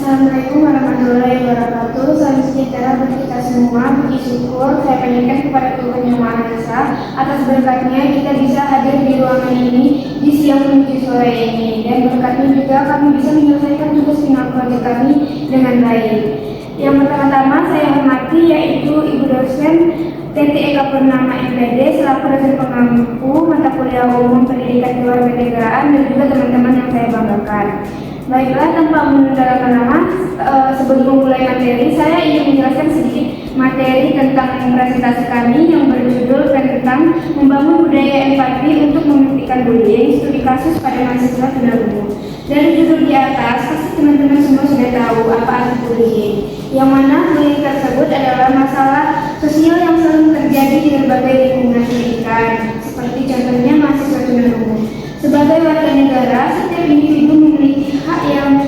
Assalamualaikum warahmatullahi wabarakatuh. Salam sejahtera bagi kita semua. Puji syukur saya panjatkan kepada Tuhan Yang Maha Esa atas berkatnya kita bisa hadir di ruangan ini di siang menuju sore ini, dan berkatnya juga kami bisa menyelesaikan tugas final proyek kami dengan baik. Yang pertama-tama saya hormati yaitu Ibu dosen Teti Eka Purnama MPD selaku dosen pengampu mata kuliah umum pendidikan kewarganegaraan, dan juga teman-teman yang saya banggakan. Baiklah, tanpa menunda lama, sebelum memulai materi, saya ingin menjelaskan sedikit materi tentang presentasi kami yang berjudul tentang membangun budaya empati untuk menghentikan bullying, studi kasus pada mahasiswa tunarungu. Dari judul di atas, pasti teman-teman semua sudah tahu apa arti bullying, yang mana bullying tersebut adalah masalah sosial yang selalu terjadi di berbagai lingkungan pendidikan, seperti contohnya mahasiswa tunarungu. Sebagai warga negara, setiap individu memiliki hak yang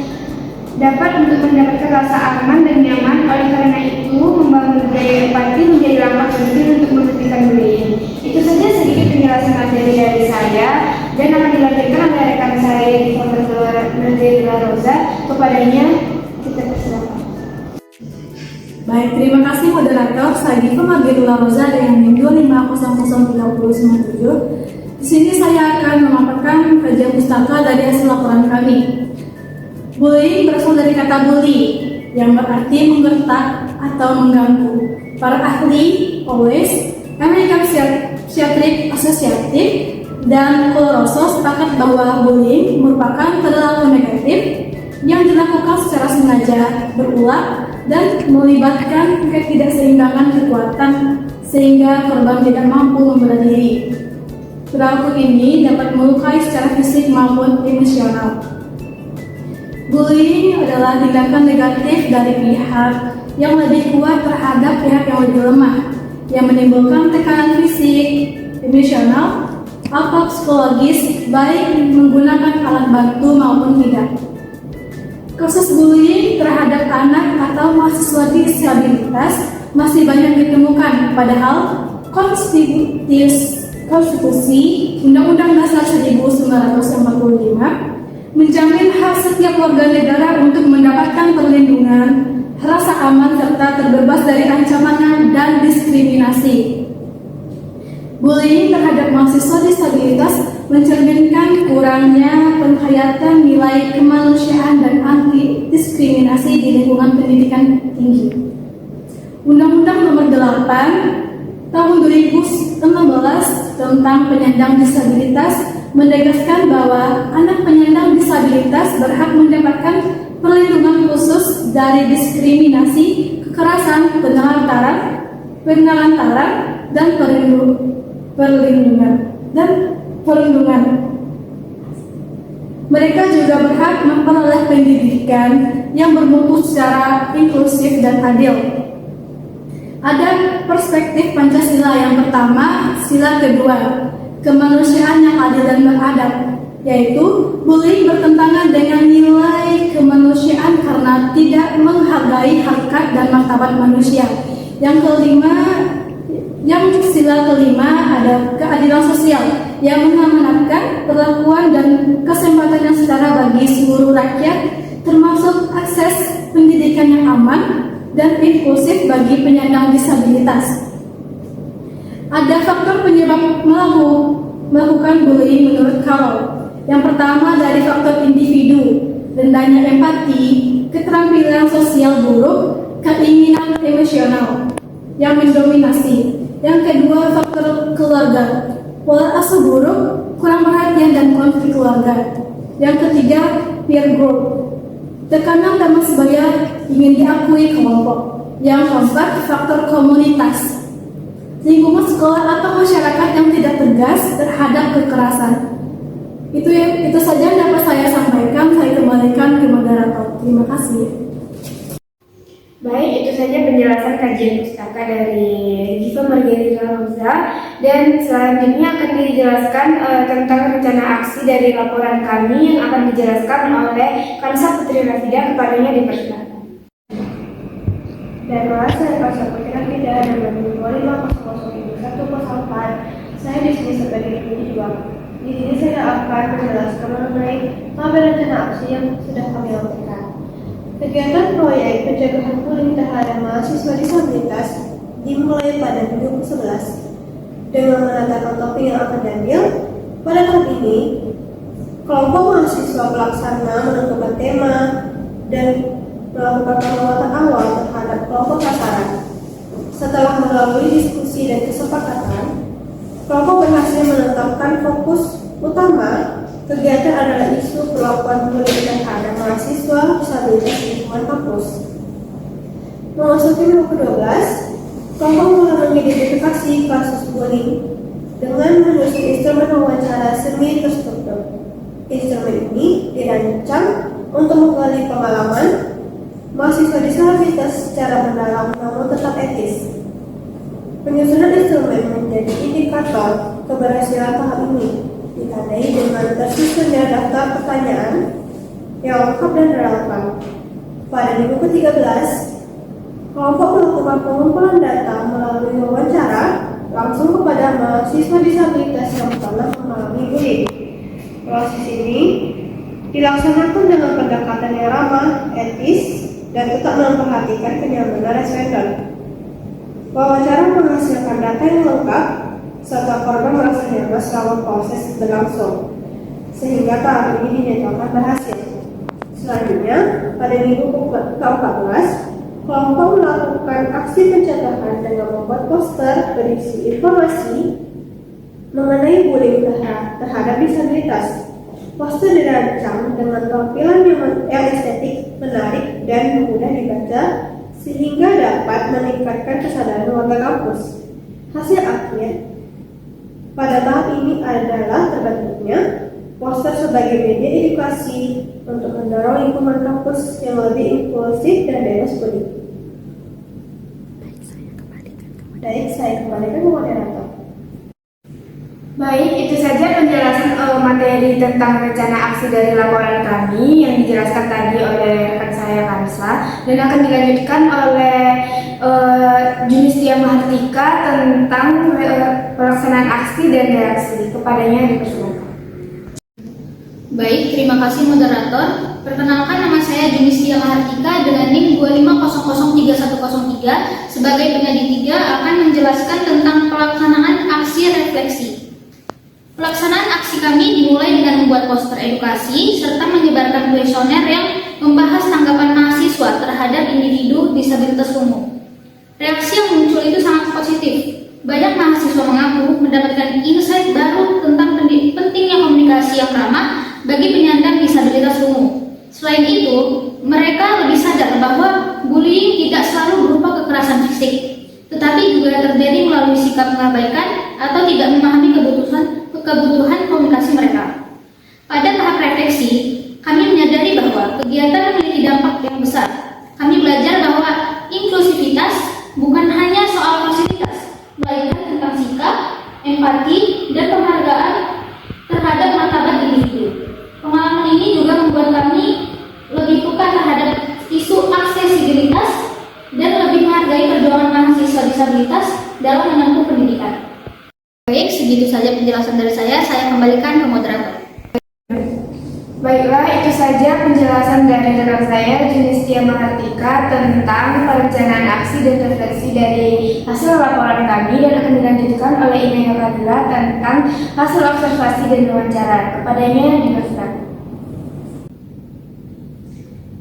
dapat untuk mendapatkan rasa aman dan nyaman. Oleh karena itu, membangun budaya empati menjadi langkah penting untuk menghentikan bullying. Itu saja sedikit penjelasan materi dari saya, dan akan dilanjutkan oleh rekan saya di Fakultas Nurul Roza. Kepadanya kita persilakan. Baik, terima kasih moderator. Saya Diva Margarita Roza dengan NIM 2500397. Di sini saya akan memaparkan kajian pustaka dari hasil laporan kami. Bullying berasal dari kata bully, yang berarti menggertak atau mengganggu. Para ahli, always, American Psychiatric Association, dan Coloroso sepakat bahwa bullying merupakan perilaku negatif yang dilakukan secara sengaja, berulang, dan melibatkan ketidakseimbangan kekuatan sehingga korban tidak mampu membela diri. Perilaku ini dapat melukai secara fisik maupun emosional. Bullying adalah tindakan negatif dari pihak yang lebih kuat terhadap pihak yang lebih lemah, yang menimbulkan tekanan fisik, emosional, atau psikologis, baik menggunakan alat bantu maupun tidak. Kasus bullying terhadap anak atau mahasiswa disabilitas masih banyak ditemukan, padahal Konstitusi Undang-Undang Dasar 1945 menjamin hak setiap warga negara untuk mendapatkan perlindungan, rasa aman, serta terbebas dari ancaman dan diskriminasi. Bullying terhadap mahasiswa disabilitas mencerminkan kurangnya penghayatan nilai kemanusiaan dan anti diskriminasi di lingkungan pendidikan tinggi. Undang-Undang Nomor 8 Tahun 2016 tentang penyandang disabilitas menegaskan bahwa anak penyandang disabilitas berhak mendapatkan perlindungan khusus dari diskriminasi, kekerasan, penelantaran, dan perlindungan. Mereka juga berhak memperoleh pendidikan yang bermutu secara inklusif dan adil. Ada perspektif Pancasila. Yang pertama, sila kedua, kemanusiaan yang adil dan beradab, yaitu bullying bertentangan dengan nilai kemanusiaan karena tidak menghargai harkat dan martabat manusia. Sila kelima ada keadilan sosial yang mengamanatkan perlakuan dan kesempatan yang setara bagi seluruh rakyat, termasuk akses pendidikan yang aman dan inklusif bagi penyandang disabilitas. Ada faktor penyebab melakukan bullying menurut Carroll. Yang pertama dari faktor individu, rendahnya empati, keterampilan sosial buruk, keinginan emosional yang mendominasi. Yang kedua faktor keluarga, pola asuh buruk, kurang perhatian dan konflik keluarga. Yang ketiga peer group, tekanan dan sebaya ingin diakui kelompok. Yang keempat, faktor komunitas, lingkungan sekolah atau masyarakat yang tidak tegas terhadap kekerasan. Itu saja yang dapat saya sampaikan. Saya kembalikan ke moderator. Terima kasih. Baik, itu saja penjelasan kajian pustaka dari Diva Margarita Roza, dan selanjutnya akan dijelaskan tentang rencana aksi dari laporan kami yang akan dijelaskan oleh Kansa Putri Rafida. Kepadanya dipersilakan. Baiklah, saya Kansa Putri Rafida dengan NIM 2500104. Saya di sini sebagai individu. Di sini saya akan menjelaskan mengenai tabel rencana aksi yang sudah kami lakukan. Kegiatan proyek pencegahan bullying terhadap mahasiswa disabilitas dimulai pada minggu ke-11 dengan menetapkan topik yang akan diambil. Pada tahap ini, kelompok mahasiswa pelaksana menentukan tema dan melakukan penguatan awal terhadap kelompok sasaran. Setelah melalui diskusi dan kesepakatan, kelompok berhasil menetapkan fokus utama. Kegiatan adalah isu perlakuan bullying terhadap mahasiswa disabilitas di lingkungan kampus. Memasuki minggu ke-12, kelompok mulai mengidentifikasi kasus bullying dengan menyusun instrumen wawancara semi terstruktur. Instrumen ini dirancang untuk menggali pengalaman mahasiswa disabilitas secara mendalam namun tetap etis. Penyusunan instrumen menjadi indikator keberhasilan tahap ini, ditandai dengan tersusunnya daftar pertanyaan yang lengkap dan relevan. Pada minggu ke-13, kelompok melakukan pengumpulan data melalui wawancara langsung kepada mahasiswa disabilitas yang pernah mengalami bullying. Proses ini dilaksanakan dengan pendekatan yang ramah, etis, dan tetap memperhatikan kenyamanan responder. Wawancara menghasilkan data yang lengkap serta korban merasa nyaman selama proses berlangsung, sehingga tahap ini dinyatakan berhasil. Selanjutnya, pada minggu ke-14, kelompok melakukan aksi pencegahan dengan membuat poster berisi informasi mengenai bullying terhadap disabilitas. Poster dirancang dengan tampilan yang estetik, menarik, dan mudah dibaca, sehingga dapat meningkatkan kesadaran warga kampus. Hasil akhir pada tahap ini adalah terbentuknya poster sebagai media edukasi untuk mendorong lingkungan kampus yang lebih inklusif dan bebas bullying. Baik, saya kembalikan ke moderator. Baik, itu saja penjelasan materi tentang rencana aksi dari laporan kami yang dijelaskan tadi oleh rekan saya Kamsa, dan akan dilanjutkan oleh Junistia Mahardika tentang pelaksanaan aksi dan reaksi. Kepadanya dipersilakan. Baik, terima kasih moderator. Perkenalkan, nama saya Junistia Mahardika dengan NIM 250031003 sebagai peneliti 3 akan menjelaskan tentang pelaksanaan aksi refleksi. Pelaksanaan aksi kami dimulai dengan membuat poster edukasi serta menyebarkan kuesioner yang membahas tanggapan mahasiswa terhadap individu disabilitas umum. Reaksi yang muncul itu sangat positif. Banyak mahasiswa mengaku mendapatkan insight baru tentang pentingnya komunikasi yang ramah bagi penyandang disabilitas umum. Selain itu, mereka lebih sadar bahwa bullying tidak selalu berupa kekerasan fisik, tetapi juga terjadi melalui sikap mengabaikan atau tidak memahami kebutuhan komunikasi mereka. Pada tahap refleksi, kami menyadari bahwa kegiatan memiliki dampak yang besar. Kami belajar bahwa inklusivitas bukan hanya soal fasilitas, melainkan tentang sikap, empati, dan penghargaan terhadap martabat individu. Pengalaman ini juga membuat kami lebih peka terhadap isu aksesibilitas dan lebih menghargai perjuangan mahasiswa disabilitas dalam menempuh pendidikan. Baik, segitu saja penjelasan dari saya kembalikan ke moderator. Baiklah, itu saja penjelasan dari rekan saya Junistia Mahardika tentang perencanaan aksi dan refleksi dari hasil laporan kami, dan akan dilanjutkan oleh Inaya Fadila tentang hasil observasi dan wawancara. Kepadanya dipersilakan.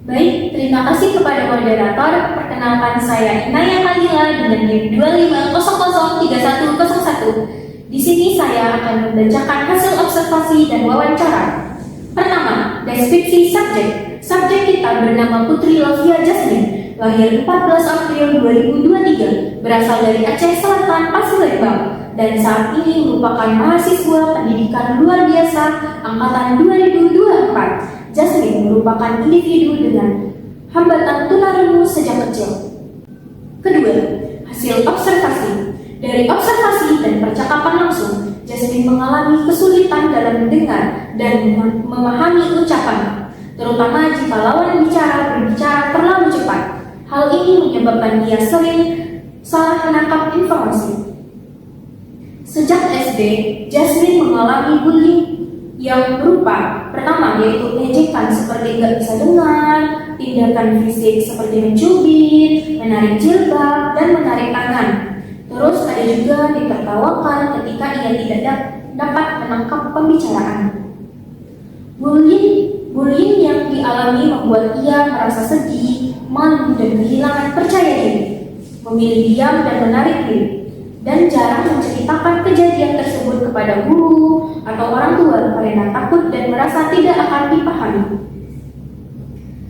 Baik, terima kasih kepada moderator. Perkenalkan, saya Inaya Fadila dengan NIM 250031001. Di sini saya akan membacakan hasil observasi dan wawancara. Pertama, deskripsi subjek. Subjek kita bernama Putri Lovia Jasmine, lahir 14 April 2023, berasal dari Aceh Selatan, Palembang, dan saat ini merupakan mahasiswa pendidikan luar biasa angkatan 2024. Jasmine merupakan individu dengan hambatan tunarungu sejak kecil. Kedua, hasil observasi. Dari observasi dan percakapan langsung, Jasmine mengalami kesulitan dalam mendengar dan memahami ucapan, terutama jika lawan bicara berbicara terlalu cepat. Hal ini menyebabkan dia sering salah menangkap informasi. Sejak SD, Jasmine mengalami bullying yang berupa pertama yaitu ejekan seperti gak bisa dengar, tindakan fisik seperti mencubit, menarik jilbab, dan menarik tangan. Terus ada juga ditertawakan ketika ia tidak dapat menangkap pembicaraan. Bullying yang dialami membuat ia merasa sedih, malu, dan kehilangan percaya diri, memilih diam dan menarik diri, dan jarang menceritakan kejadian tersebut kepada guru atau orang tua karena takut dan merasa tidak akan dipahami.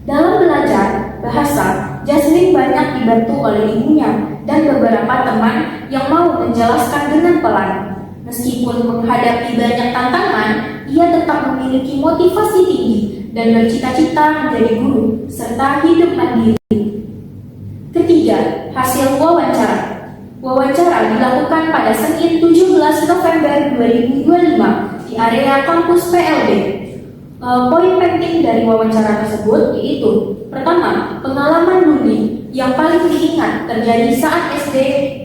Dalam belajar bahasa, Jasmine banyak dibantu oleh ibunya dan beberapa teman yang mau menjelaskan dengan pelan. Meskipun menghadapi banyak tantangan, ia tetap memiliki motivasi tinggi dan bercita-cita menjadi guru serta hidup mandiri. Ketiga, hasil wawancara. Wawancara dilakukan pada Senin 17 November 2025 di area kampus PLB. Poin penting dari wawancara tersebut yaitu: pertama, pengalaman bullying yang paling diingat terjadi saat SD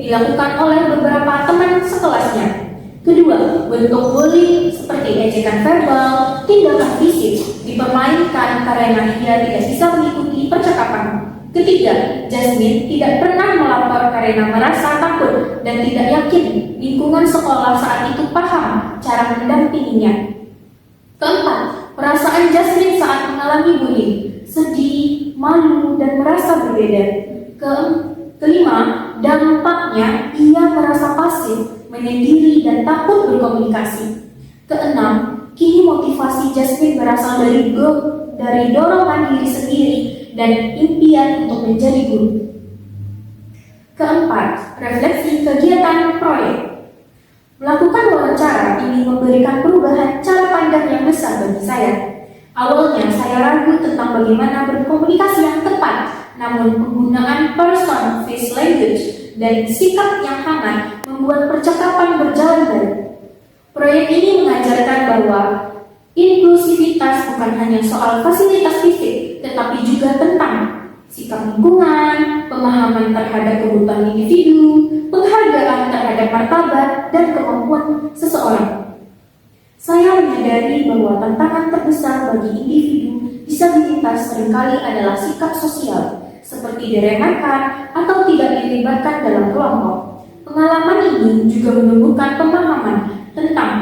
dilakukan oleh beberapa teman sekelasnya. Kedua, bentuk bullying seperti ejekan verbal, tindakan fisik dipermainkan karena ia tidak bisa mengikuti percakapan. Ketiga, Jasmine tidak pernah melapor karena merasa takut dan tidak yakin lingkungan sekolah saat itu paham cara mendampinginya. Keempat, perasaan Jasmine saat mengalami bullying: sedih, malu, dan merasa berbeda. Kelima, dampaknya ia merasa pasif, menyendiri, dan takut berkomunikasi. Keenam, kini motivasi Jasmine berasal dari dorongan diri sendiri dan impian untuk menjadi guru. Keempat, refleksi kegiatan proyek. Melakukan wawancara ini memberikan perubahan cara pandang yang besar bagi saya. Awalnya saya ragu tentang bagaimana berkomunikasi yang tepat, namun penggunaan person face language dan sikap yang hangat membuat percakapan berjalan baik. Proyek ini mengajarkan bahwa inklusivitas bukan hanya soal fasilitas fisik, tetapi juga tentang sikap lingkungan, pemahaman terhadap kebutuhan individu, penghargaan terhadap martabat, dan kemampuan seseorang. Saya menyadari bahwa tantangan terbesar bagi individu disabilitas seringkali adalah sikap sosial, seperti diremehkan atau tidak dilibatkan dalam kelompok. Pengalaman ini juga menumbuhkan pemahaman tentang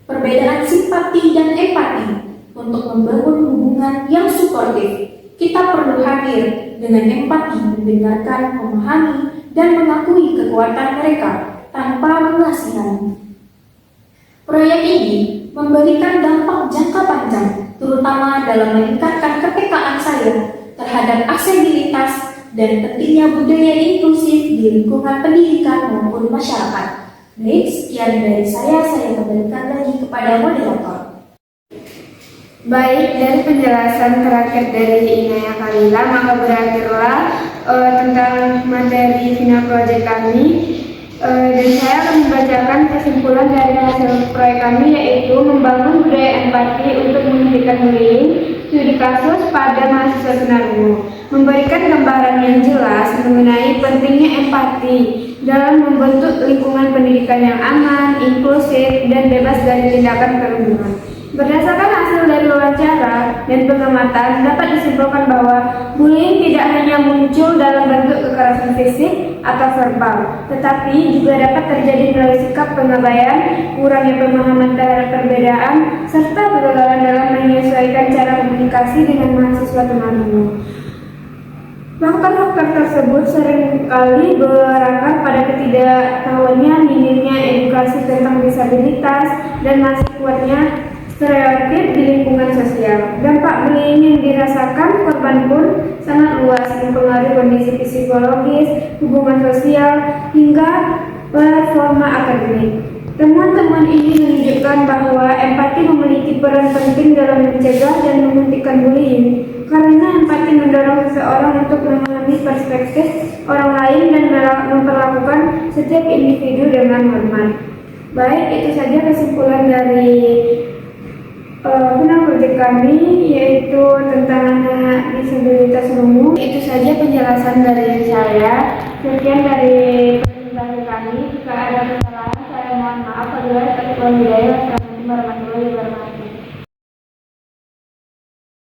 perbedaan simpati dan empati. Untuk membangun hubungan yang suportif, kita perlu hadir dengan empati, mendengarkan, memahami, dan mengakui kekuatan mereka tanpa mengasihani. Proyek ini memberikan dampak jangka panjang, terutama dalam meningkatkan kepekaan saya terhadap aksesibilitas dan pentingnya budaya inklusif di lingkungan pendidikan maupun masyarakat. Baik, sekian dari saya kembalikan lagi kepada moderator. Baik, dari penjelasan terakhir dari Inaya Kalila, maka berakhirlah tentang materi final proyek kami. Dan saya akan membacakan kesimpulan dari hasil proyek kami, yaitu membangun budaya empati untuk menghentikan bullying studi kasus pada mahasiswa tunarungu, memberikan gambaran yang jelas mengenai pentingnya empati dalam membentuk lingkungan pendidikan yang aman, inklusif, dan bebas dari tindakan perundungan. Berdasarkan hasil dari wawancara dan pengamatan, dapat disimpulkan bahwa bullying tidak hanya muncul dalam bentuk kekerasan fisik atau verbal, tetapi juga dapat terjadi melalui sikap pengabaian, kurangnya pemahaman terhadap perbedaan, serta kegagalan dalam menyesuaikan cara komunikasi dengan mahasiswa tunarungu. Faktor-faktor tersebut seringkali berangkat pada ketidaktahuannya, minimnya edukasi tentang disabilitas, dan masih kuatnya stereotip di lingkungan sosial. Dampak bullying yang dirasakan korban pun sangat luas, mempengaruhi kondisi psikologis, hubungan sosial, hingga performa akademik. Temuan-temuan ini menunjukkan bahwa empati memiliki peran penting dalam mencegah dan menghentikan bullying, karena empati mendorong seseorang untuk memahami perspektif orang lain dan memperlakukan setiap individu dengan hormat. Baik, itu saja kesimpulan dari final proyek kami, yaitu tentang anak disabilitas umum. Itu saja penjelasan dari saya. Sekian dari presentasi kami. Jika ada kesalahan, saya mohon maaf. Wabillahi taufiq wal hidayah. Wassalamualaikum warahmatullahi wabarakatuh.